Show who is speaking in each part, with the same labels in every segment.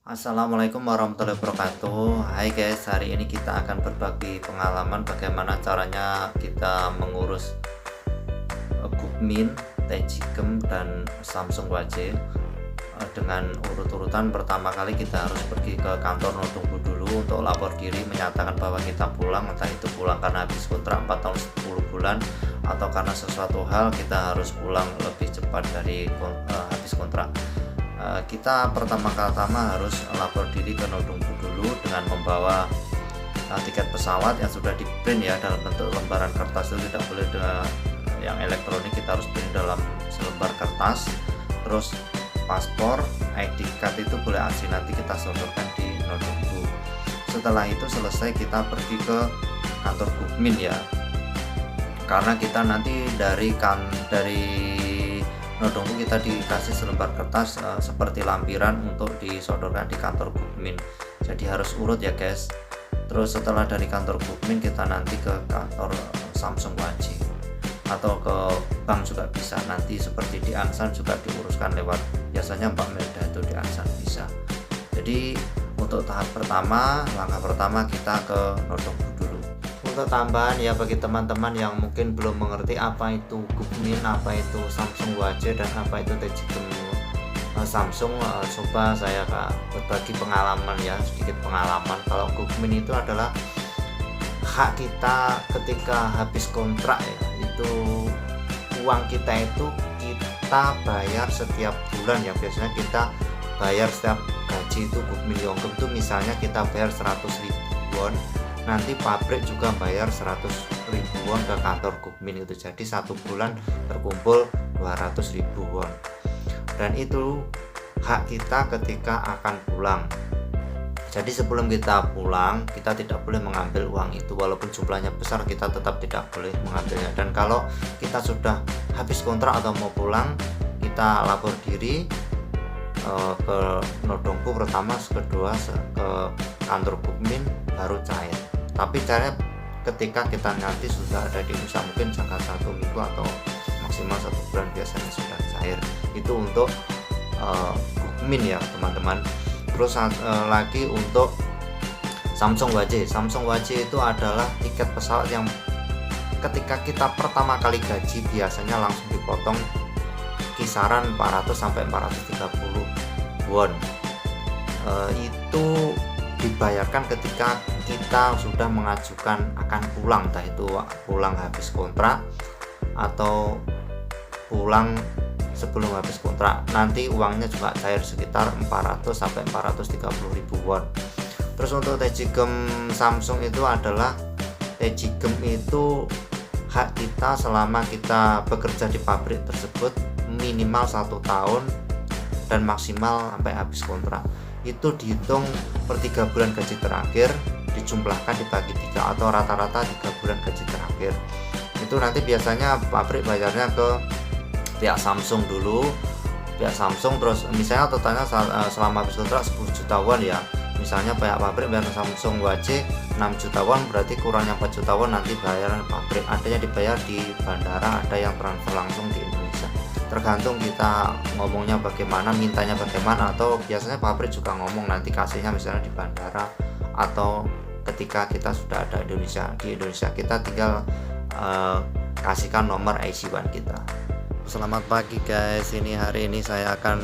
Speaker 1: Assalamualaikum warahmatullahi wabarakatuh. Hai guys, hari ini kita akan berbagi pengalaman bagaimana caranya kita mengurus Gukmin, Tejigem, dan Samsung WAJ. Dengan urut-urutan, pertama kali kita harus pergi ke kantor Nodongbu dulu untuk lapor diri, menyatakan bahwa kita pulang, entah itu pulang karena habis kontrak 4 tahun 10 bulan atau karena sesuatu hal kita harus pulang lebih cepat dari habis kontrak. Kita pertama-tama harus lapor diri ke Nodongbu dulu dengan membawa tiket pesawat yang sudah di print ya dalam bentuk lembaran kertas, itu tidak boleh dengan yang elektronik, kita harus print dalam selembar kertas. Terus paspor, ID card itu boleh asli, nanti kita sodorkan di Nodongbu. Setelah itu selesai, kita pergi ke kantor Gukmin ya, karena kita nanti dari Nodongbu kita dikasih selembar kertas seperti lampiran untuk disodorkan di kantor Gukmin. Jadi harus urut ya guys. Terus setelah dari kantor Gukmin kita nanti ke kantor Samsung WAJ atau ke bank juga bisa. Nanti seperti di Ansan juga diuruskan lewat, biasanya Mbak Melda itu di Ansan bisa. Jadi untuk tahap pertama, langkah pertama kita ke Nodongbu dulu. Untuk tambahan ya, bagi teman-teman yang mungkin belum mengerti apa itu Gukmin, apa itu Samsung WAJ, dan apa itu Tejigem Samsung, coba saya berbagi pengalaman ya, sedikit pengalaman. Kalau Gukmin itu adalah hak kita ketika habis kontrak ya, itu uang kita itu kita bayar setiap bulan ya, biasanya kita bayar setiap gaji itu Gukmin Yonggem itu misalnya kita bayar 100.000 won, nanti pabrik juga bayar 100.000 won ke kantor Gukmin itu, jadi satu bulan terkumpul 200.000 won, dan itu hak kita ketika akan pulang. Jadi sebelum kita pulang, kita tidak boleh mengambil uang itu, walaupun jumlahnya besar kita tetap tidak boleh mengambilnya. Dan kalau kita sudah habis kontrak atau mau pulang, kita lapor diri ke Nodongbu pertama, kedua ke kantor Gukmin, baru cair. Tapi caranya ketika kita nanti sudah ada di usaha, mungkin jangka 1 minggu atau maksimal 1 bulan biasanya sudah cair. Itu untuk Gukmin ya teman-teman. Terus lagi untuk Samsung WAJ. Samsung WAJ itu adalah tiket pesawat yang ketika kita pertama kali gaji biasanya langsung dipotong kisaran 400 sampai 430 won. Itu dibayarkan ketika kita sudah mengajukan akan pulang, entah itu pulang habis kontrak atau pulang sebelum habis kontrak. Nanti uangnya juga cair sekitar 400 sampai 430.000 won. Terus untuk Tejigem Samsung itu adalah, Tejigem itu hak kita selama kita bekerja di pabrik tersebut minimal 1 tahun dan maksimal sampai habis kontrak. Itu dihitung per 3 bulan gaji terakhir, dijumlahkan dibagi 3 atau rata-rata 3 bulan gaji terakhir. Itu nanti biasanya pabrik bayarnya ke pihak Samsung dulu, pihak Samsung. Terus misalnya totalnya selama habis kontrak 10 juta won ya, misalnya pihak pabrik bayar Samsung WAJ 6 juta won, berarti kurangnya 4 juta won nanti bayaran pabrik. Adanya dibayar di bandara, ada yang transfer langsung di Indonesia, tergantung kita ngomongnya bagaimana, mintanya bagaimana, atau biasanya pabrik juga ngomong nanti kasihnya misalnya di bandara, atau ketika kita sudah ada di Indonesia kita tinggal kasihkan nomor IC1 kita. Selamat pagi guys, hari ini saya akan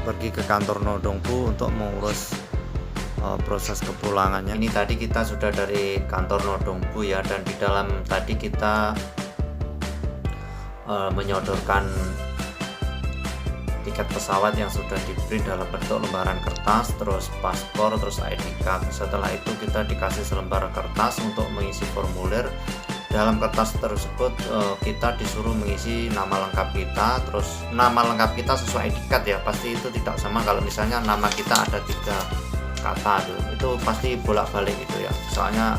Speaker 1: pergi ke kantor Nodongbu untuk mengurus proses kepulangannya. Ini tadi kita sudah dari kantor Nodongbu ya, dan di dalam tadi kita menyodorkan tiket pesawat yang sudah di print dalam bentuk lembaran kertas, terus paspor, terus ID card. Setelah itu kita dikasih selembar kertas untuk mengisi formulir. Dalam kertas tersebut kita disuruh mengisi nama lengkap kita, terus nama lengkap kita sesuai ID card ya, pasti itu tidak sama. Kalau misalnya nama kita ada 3 kata itu pasti bolak-balik gitu ya, soalnya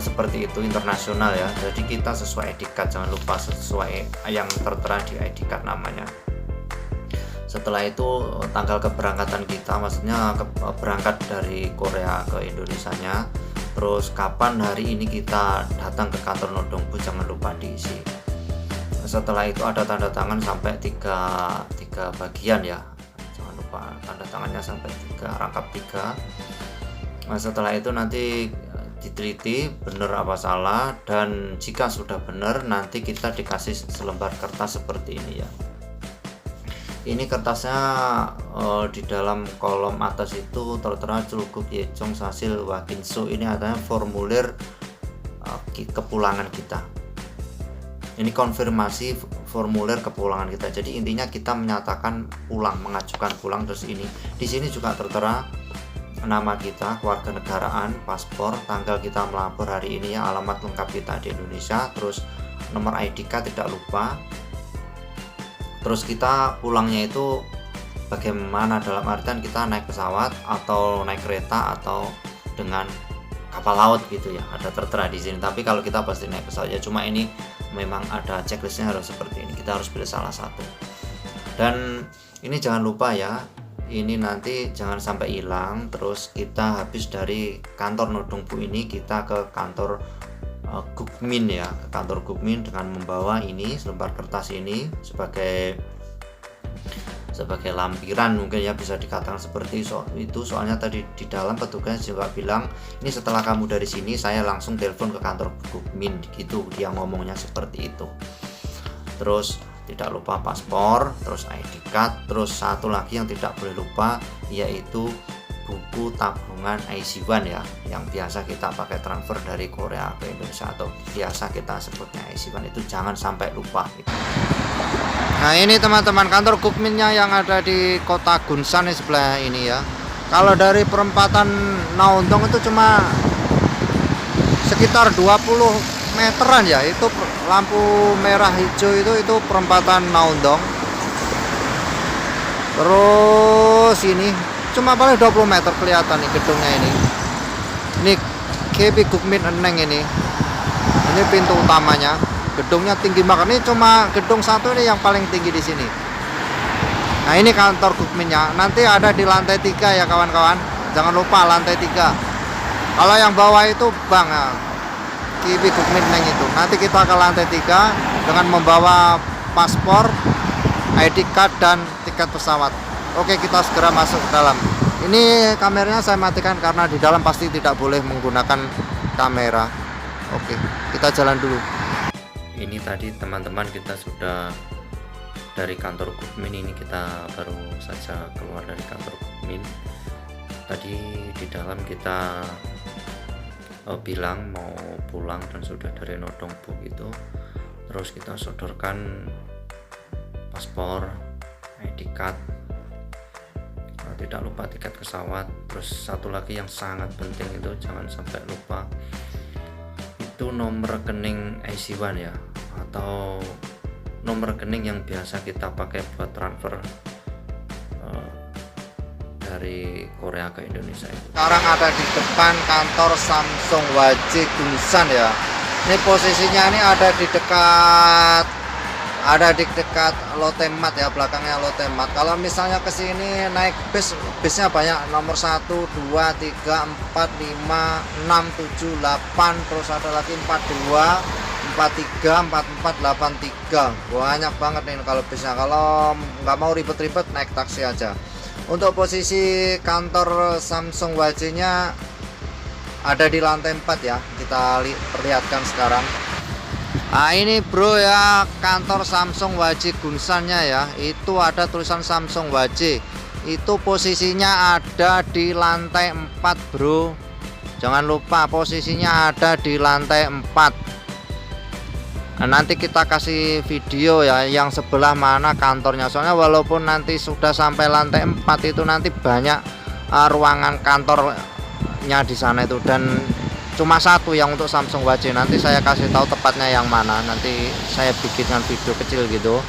Speaker 1: seperti itu internasional ya. Jadi kita sesuai ID card, jangan lupa sesuai yang tertera di ID card namanya. Setelah itu tanggal keberangkatan kita, maksudnya berangkat dari Korea ke Indonesianya, terus kapan hari ini kita datang ke kantor Nodongbu, jangan lupa diisi. Setelah itu ada tanda tangan sampai tiga bagian ya, tanda tangannya sampai 3, rangkap 3. Nah, setelah itu nanti diteliti benar apa salah, dan jika sudah benar nanti kita dikasih selembar kertas seperti ini ya. Ini kertasnya di dalam kolom atas itu tertera Culguk Yechong Sasil Wakinso. Ini adalah formulir kepulangan kita. Ini konfirmasi formulir kepulangan kita. Jadi intinya kita menyatakan pulang, mengajukan pulang. Terus ini di sini juga tertera nama kita, kewarganegaraan, paspor, tanggal kita melapor hari ini ya, alamat lengkap kita di Indonesia, terus nomor ID card tidak lupa. Terus kita pulangnya itu bagaimana, dalam artian kita naik pesawat atau naik kereta atau dengan kapal laut gitu ya, ada tertera di sini. Tapi kalau kita pasti naik pesawat ya, cuma ini memang ada checklistnya harus seperti ini, kita harus pilih salah satu. Dan ini jangan lupa ya, ini nanti jangan sampai hilang. Terus kita habis dari kantor Nodongbu ini kita ke kantor Gukmin ya, ke kantor Gukmin dengan membawa ini selembar kertas ini sebagai lampiran, mungkin ya bisa dikatakan seperti itu. Soalnya tadi di dalam petugas juga bilang ini setelah kamu dari sini saya langsung telepon ke kantor Gukmin gitu, dia ngomongnya seperti itu. Terus tidak lupa paspor, terus ID card, terus satu lagi yang tidak boleh lupa yaitu buku tabungan IC1 ya, yang biasa kita pakai transfer dari Korea ke Indonesia atau biasa kita sebutnya IC1, itu jangan sampai lupa gitu. Nah ini teman-teman kantor Gukminnya yang ada di kota Gunsan di sebelah ini ya. Kalau dari perempatan Naondong itu cuma sekitar 20 meteran ya, itu lampu merah hijau itu perempatan Naondong. Terus ini cuma paling 20 meter kelihatan nih gedungnya ini. Ini KB Gukmin Eneng ini. Ini pintu utamanya. Gedungnya tinggi banget. Ini cuma gedung satu ini yang paling tinggi di sini. Nah, ini kantor Gukminnya. Nanti ada di lantai 3 ya kawan-kawan. Jangan lupa lantai 3. Kalau yang bawah itu Bang ya, KB Gukmin Eneng itu. Nanti kita ke lantai 3 dengan membawa paspor, ID card dan tiket pesawat. Oke, kita segera masuk ke dalam. Ini kameranya saya matikan karena di dalam pasti tidak boleh menggunakan kamera. Oke, kita jalan dulu. Ini tadi teman-teman kita sudah dari kantor Gukmin, ini kita baru saja keluar dari kantor Gukmin. Tadi di dalam kita bilang mau pulang dan sudah dari Nodongbu gitu. Terus kita sodorkan paspor, ID card, tidak lupa tiket pesawat. Terus satu lagi yang sangat penting itu jangan sampai lupa, itu nomor rekening IC1 ya, atau nomor rekening yang biasa kita pakai buat transfer dari Korea ke Indonesia itu. Sekarang ada di depan kantor Samsung Waji Gunsan ya. Ini posisinya ini ada di dekat Lotemat ya, belakangnya Lotemat. Kalau misalnya ke sini naik bisnya banyak, nomor 1, 2, 3, 4, 5, 6, 7, 8, terus ada lagi 42, 43, 44, 83. Banyak banget nih kalau bisnya. Kalau nggak mau ribet-ribet naik taksi aja. Untuk posisi kantor Samsung Waji-nya ada di lantai 4 ya. Kita perlihatkan sekarang. Nah ini bro ya, kantor Samsung Waji Gunsannya ya. Itu ada tulisan Samsung Waji. Itu posisinya ada di lantai 4 bro. Jangan lupa posisinya ada di lantai 4. Nah, nanti kita kasih video ya yang sebelah mana kantornya. Soalnya walaupun nanti sudah sampai lantai 4 itu nanti banyak ruangan kantornya di sana itu, dan cuma satu yang untuk Samsung Waji. Nanti saya kasih tahu tepatnya yang mana. Nanti saya bikinkan video kecil gitu,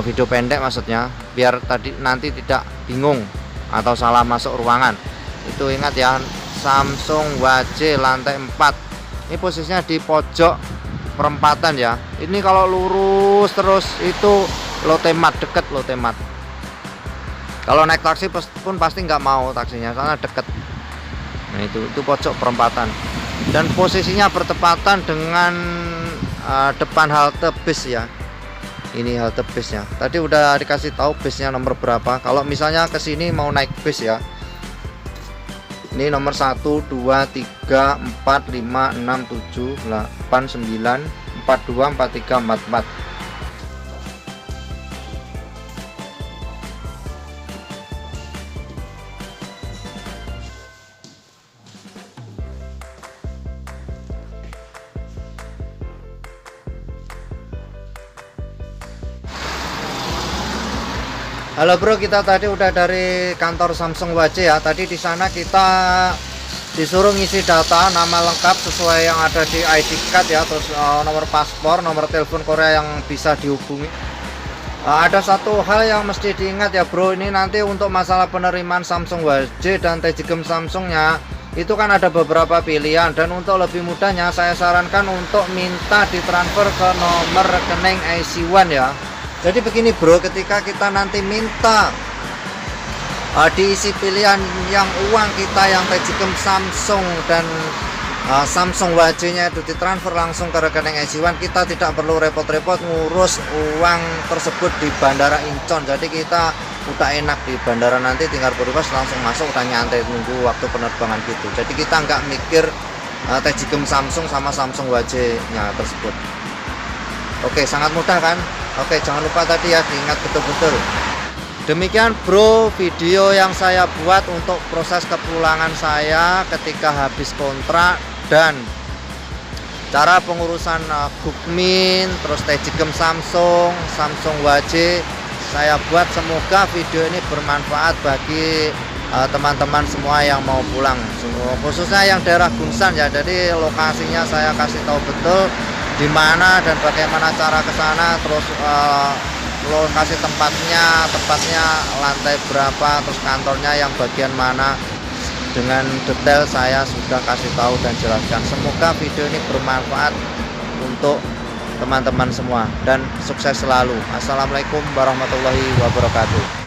Speaker 1: video pendek maksudnya, biar nanti tidak bingung atau salah masuk ruangan. Itu ingat ya, Samsung Waji lantai 4. Ini posisinya di pojok perempatan ya. Ini kalau lurus terus itu Lotemat, deket Lotemat. Kalau naik taksi pun pasti nggak mau taksinya, karena deket. Nah itu pojok perempatan. Dan posisinya bertepatan dengan depan halte bis ya. Ini halte bisnya. Tadi udah dikasih tahu bisnya nomor berapa. Kalau misalnya ke sini mau naik bis ya. Ini nomor 1 2 3 4 5 6 7 8 9 42 43 44. Halo bro, kita tadi udah dari kantor Samsung WAJ ya. Tadi di sana kita disuruh ngisi data nama lengkap sesuai yang ada di ID card ya, terus nomor paspor, nomor telepon Korea yang bisa dihubungi. Ada satu hal yang mesti diingat ya bro, ini nanti untuk masalah penerimaan Samsung WAJ dan Tejigem Samsungnya itu kan ada beberapa pilihan, dan untuk lebih mudahnya saya sarankan untuk minta ditransfer ke nomor rekening IC1 ya. Jadi begini bro, ketika kita nanti minta diisi pilihan yang uang kita yang Tejigem Samsung dan Samsung WAJ nya itu ditransfer langsung ke rekening IC1, kita tidak perlu repot-repot ngurus uang tersebut di Bandara Incheon. Jadi kita udah enak di bandara, nanti tinggal berubah langsung masuk, udah nyantai nunggu waktu penerbangan gitu. Jadi kita nggak mikir Tejigem Samsung sama Samsung WAJ nya tersebut. Oke, sangat mudah kan? Oke, jangan lupa tadi ya diingat betul-betul. Demikian bro video yang saya buat untuk proses kepulangan saya ketika habis kontrak dan cara pengurusan Gukmin, terus Tejigem Samsung, Samsung WAJ saya buat. Semoga video ini bermanfaat bagi teman-teman semua yang mau pulang, khususnya yang daerah Gunsan ya. Jadi lokasinya saya kasih tahu betul di mana dan bagaimana cara ke sana, terus lokasi tempatnya lantai berapa, terus kantornya yang bagian mana, dengan detail saya sudah kasih tahu dan jelaskan. Semoga video ini bermanfaat untuk teman-teman semua dan sukses selalu. Assalamualaikum warahmatullahi wabarakatuh.